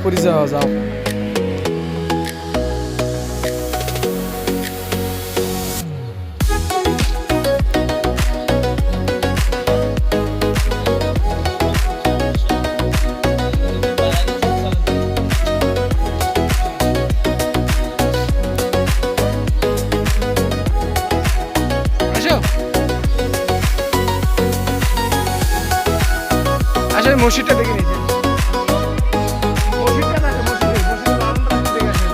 পরিচয় হওয়া যাও। আসলে মসজিদটা দেখে নিয়েছি। মসজিদটা না, মসজিদে দেখে আসেন।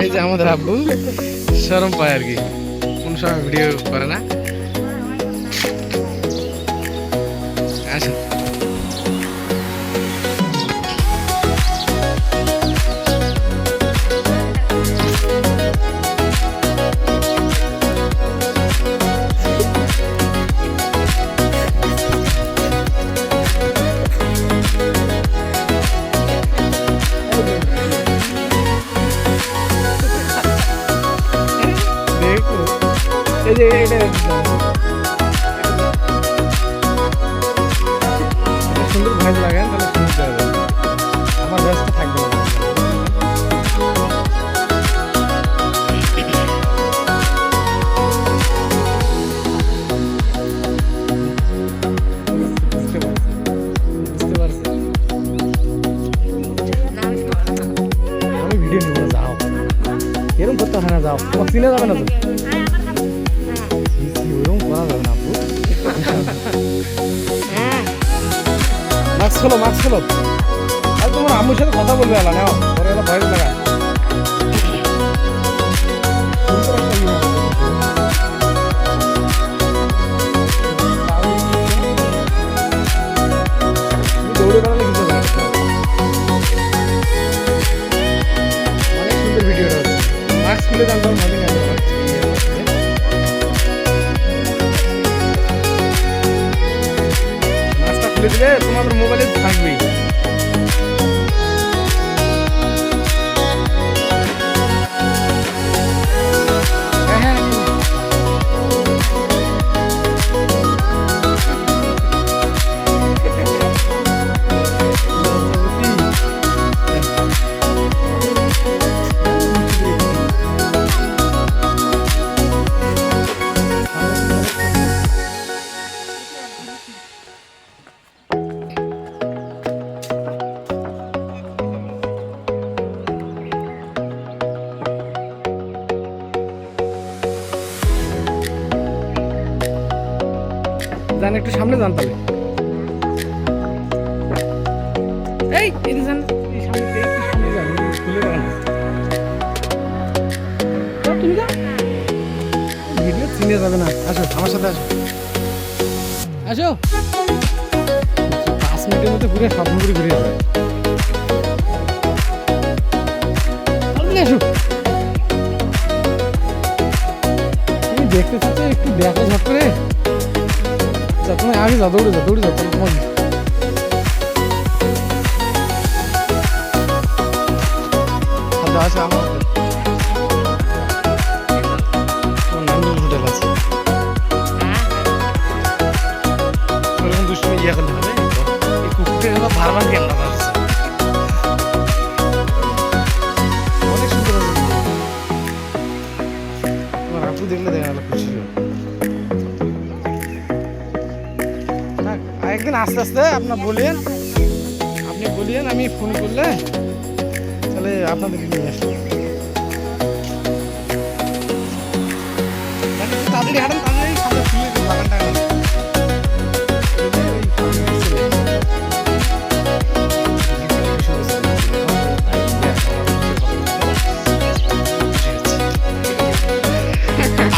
এই যে আমাদের আব্বু শরম পায় আর কি, কোন সময় ভিডিও করে না। আসেন দেখো, এই যে এটা সুন্দর ভয়েস লাগান, তাহলে সুন্দর যাবে। আমার ব্যস্ত থাকবে না। বুঝতে পারছি। আমি ভিডিও নিব না, যাও। এরকম করতে হয় না, যাও। তোমার চিনে যাবে না তো, ওরকম করা যাবে না আপু। মাস্ক খোলো, মাস্ক খোলো। আর তোমার আম্মুর সাথে কথা বলবে, আলা নাও, পরে এলা ভয়েস লাগা। দৌড়ে বেড়ালে কিছু হবে না। অনেক সুন্দর ভিডিওটা হচ্ছে। মাস্ক খুলে জানতাম মজা নেই। মাস্কটা খুলে দিলে তোমাদের মোবাইলে থাকবেই। যান একটু সামনে যান তাহলে। এই এদিকে যান, এই সামনে একটু সামনে যান, খুলে রাখেন। তুমি যাও, ভিডিও চিনে যাবে না। আসো আমার সাথে, আসো আসো। 5 মিনিটের মধ্যে পুরো স্বপ্নপুরি ঘুরে যাবে। আসো, তুমি দেখতে চাচ্ছ, একটু দেখো ঝট করে। তুমি আগে যাও, দৌড়ে যাও, দৌড়ে যাও। তোমার আছে আমার নান্দন হোটেল আছে। ওরকম দুষ্টুমি ইয়ে করলে হবে। এই কুকুরটা বারবার ক্যামেরা আসছে। অনেক সুন্দর আছে। তোমার আপু দেখলে দেখা গেল খুশি হবে। একদিন আস্তে আস্তে আপনার বলিয়েন, আপনি বলিয়েন, আমি ফোন করলে তাহলে আপনাদেরকে নিয়ে আসবো। তাড়াতাড়ি হাঁটেন, তাড়াতাড়ি সামনে খুলে বাগানটা।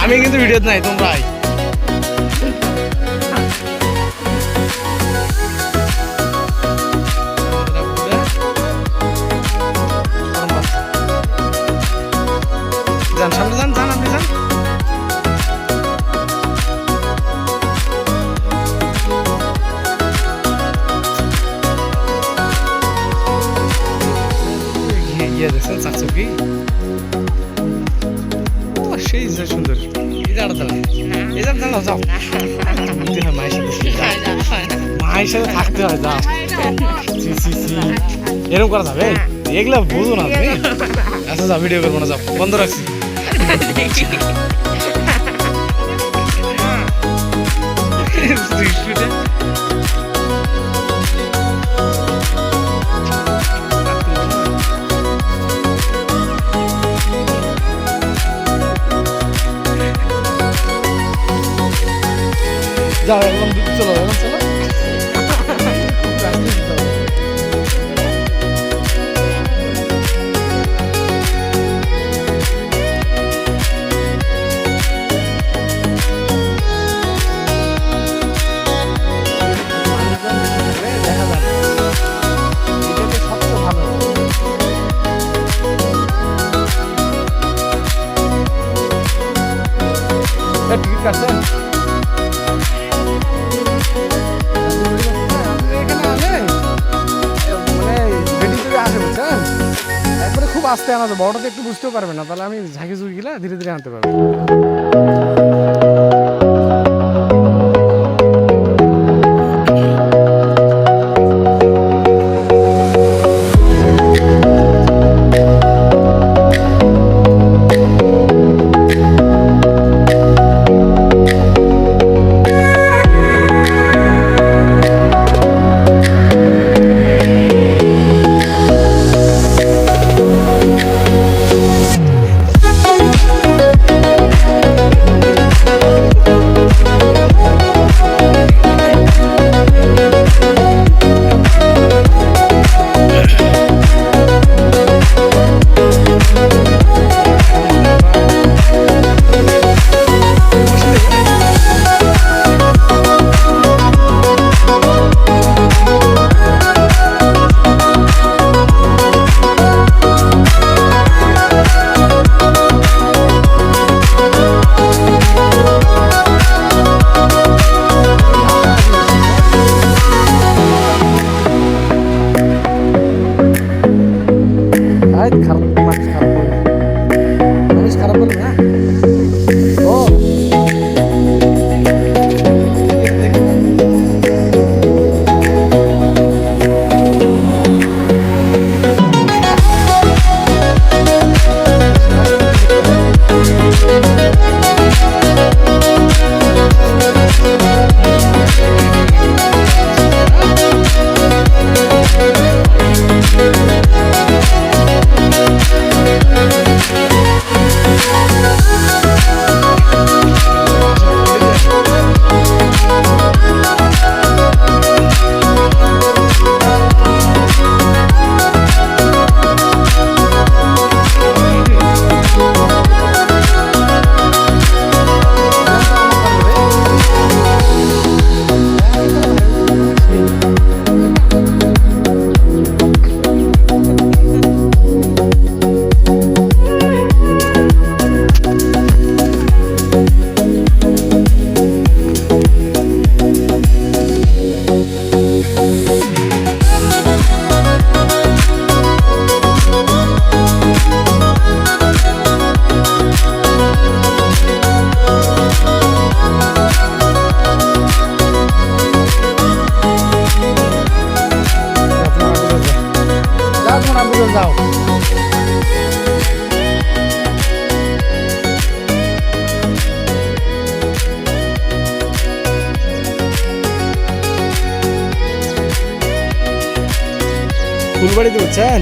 আমি কিন্তু ভিডিওতে নাই, তোমরা যান, সামনে যান, যান আপনি যান। সে সুন্দর এই জায়গাটা দাঁড়া এই জায়গা দাঁড়াও যাও বুঝতে হয় মায়ের সাথে মায়ের সাথে থাকতে হয় যাও সি সি সি এরকম করা যাবে এগুলা বুঝো না তুমি আচ্ছা যাও ভিডিও করবো না যাও বন্ধ রাখছি যাও একদম চলো একদম চলো টিকিট কাটছেন একবারে খুব আস্তে আনা তো বড়টাতে একটু বুঝতেও পারবে না তাহলে আমি ঝাঁকি ঝুঁকি গেলে ধীরে ধীরে আনতে পারবো খারাপ বলবে না ও যাও ফুলবাড়িতে বুঝছেন